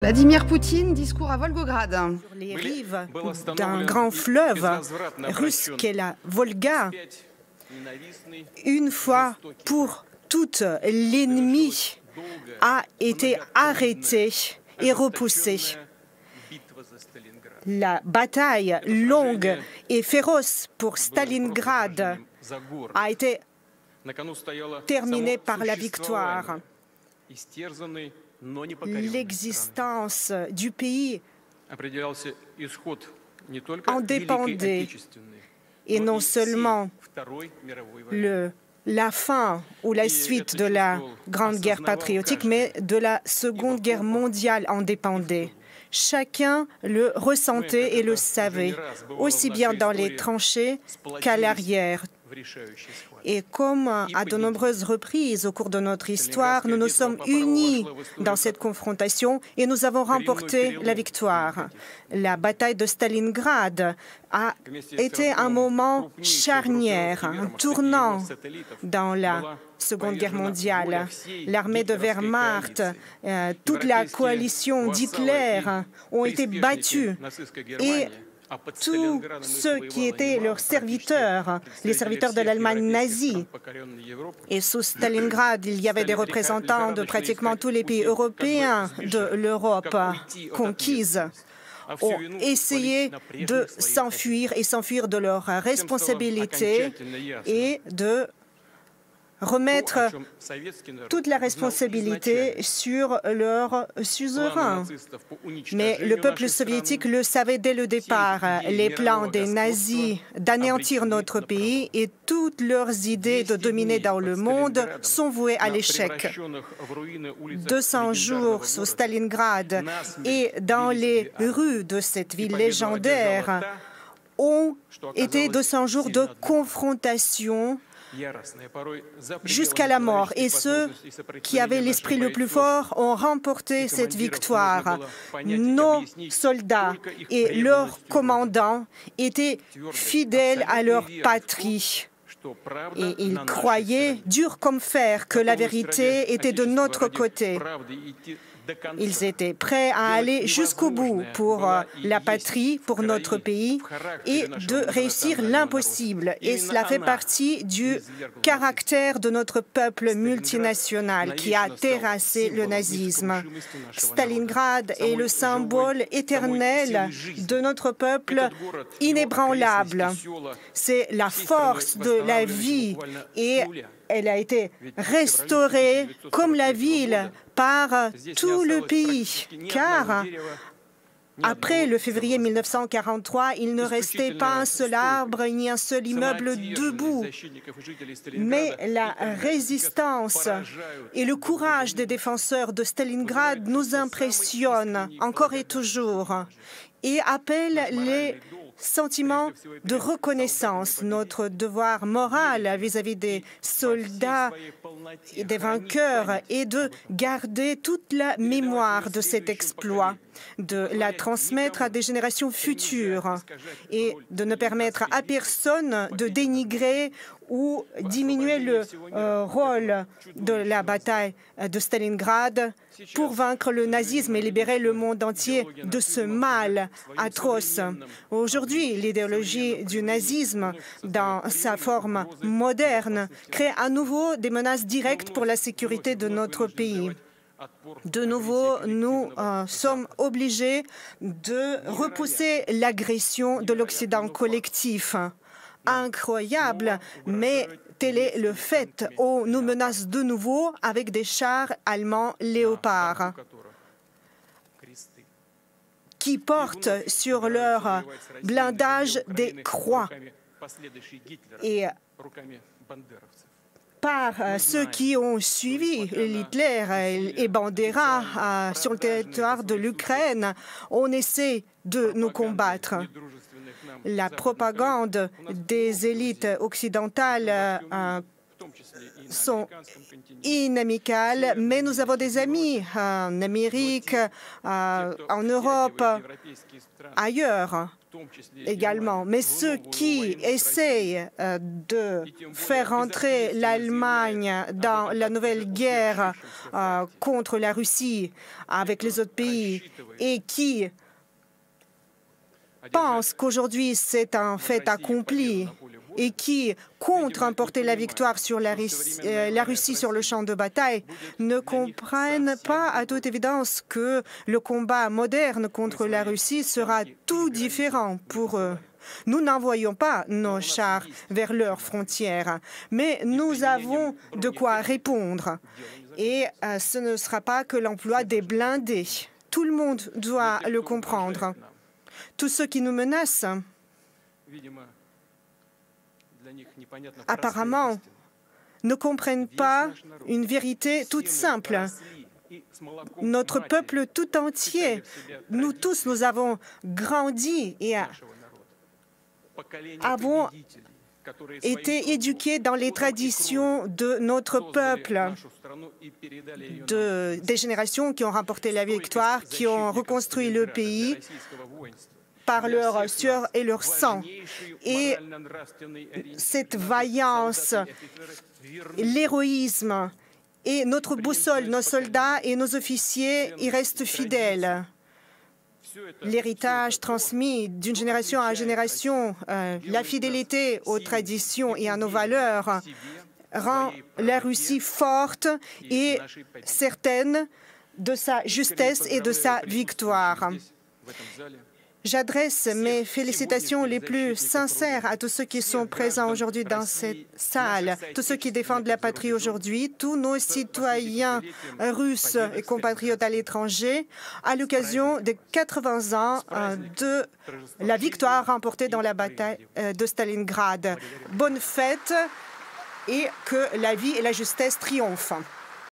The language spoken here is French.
Vladimir Poutine, discours à Volgograd. Sur les rives d'un grand fleuve russe qu'est la Volga, une fois pour toutes, l'ennemi a été arrêté et repoussé. La bataille longue et féroce pour Stalingrad a été terminée par la victoire. L'existence du pays en dépendait, et non seulement la fin ou la suite de la Grande Guerre patriotique, mais de la Seconde Guerre mondiale en dépendait. Chacun le ressentait et le savait, aussi bien dans les tranchées qu'à l'arrière. Et comme à de nombreuses reprises au cours de notre histoire, nous nous sommes unis dans cette confrontation et nous avons remporté la victoire. La bataille de Stalingrad a été un moment charnière, un tournant dans la Seconde Guerre mondiale. L'armée de Wehrmacht, toute la coalition d'Hitler ont été battus et tous ceux qui étaient leurs serviteurs, les serviteurs de l'Allemagne nazie. Et sous Stalingrad, il y avait des représentants de pratiquement tous les pays européens de l'Europe conquise, ont essayé de s'enfuir et s'enfuir de leurs responsabilités et de remettre toute la responsabilité sur leurs suzerains. Mais le peuple soviétique le savait dès le départ. Les plans des nazis d'anéantir notre pays et toutes leurs idées de dominer dans le monde sont vouées à l'échec. 200 jours sous Stalingrad et dans les rues de cette ville légendaire ont été 200 jours de confrontation jusqu'à la mort. Et ceux qui avaient l'esprit le plus fort ont remporté cette victoire. Nos soldats et leurs commandants étaient fidèles à leur patrie. Et ils croyaient, dur comme fer, que la vérité était de notre côté. Ils étaient prêts à aller jusqu'au bout pour la patrie, pour notre pays, et de réussir l'impossible. Et cela fait partie du caractère de notre peuple multinational qui a terrassé le nazisme. Stalingrad est le symbole éternel de notre peuple inébranlable. C'est la force de la vie et elle a été restaurée comme la ville par tout le pays, car après le février 1943, il ne restait pas un seul arbre ni un seul immeuble debout. Mais la résistance et le courage des défenseurs de Stalingrad nous impressionnent encore et toujours et appellent les sentiment de reconnaissance, notre devoir moral vis-à-vis des soldats et des vainqueurs est de garder toute la mémoire de cet exploit, de la transmettre à des générations futures et de ne permettre à personne de dénigrer ou diminuer le rôle de la bataille de Stalingrad pour vaincre le nazisme et libérer le monde entier de ce mal atroce. Aujourd'hui, l'idéologie du nazisme, dans sa forme moderne, crée à nouveau des menaces directes pour la sécurité de notre pays. De nouveau, nous sommes obligés de repousser l'agression de l'Occident collectif. Incroyable, mais tel est le fait. On nous menace de nouveau avec des chars allemands Léopard qui portent sur leur blindage des croix. Et par ceux qui ont suivi Hitler et Bandera sur le territoire de l'Ukraine, on essaie de nous combattre. La propagande des élites occidentales sont inamicales, mais nous avons des amis en Amérique, en Europe, ailleurs également. Mais ceux qui essayent de faire entrer l'Allemagne dans la nouvelle guerre contre la Russie avec les autres pays et qui pensent qu'aujourd'hui c'est un fait accompli et qui comptent remporter la victoire sur la Russie sur le champ de bataille, ne comprennent pas à toute évidence que le combat moderne contre la Russie sera tout différent pour eux. Nous n'envoyons pas nos chars vers leurs frontières, mais nous avons de quoi répondre. Et ce ne sera pas que l'emploi des blindés. Tout le monde doit le comprendre. Tous ceux qui nous menacent, apparemment, ne comprennent pas une vérité toute simple. Notre peuple tout entier, nous tous, nous avons grandi et avons été éduqués dans les traditions de notre peuple, des générations qui ont remporté la victoire, qui ont reconstruit le pays par leur sueur et leur sang. Et cette vaillance, l'héroïsme et notre boussole, nos soldats et nos officiers y restent fidèles. L'héritage transmis d'une génération à génération, la fidélité aux traditions et à nos valeurs rend la Russie forte et certaine de sa justesse et de sa victoire. J'adresse mes félicitations les plus sincères à tous ceux qui sont présents aujourd'hui dans cette salle, tous ceux qui défendent la patrie aujourd'hui, tous nos citoyens russes et compatriotes à l'étranger, à l'occasion des 80 ans de la victoire remportée dans la bataille de Stalingrad. Bonne fête et que la vie et la justesse triomphent.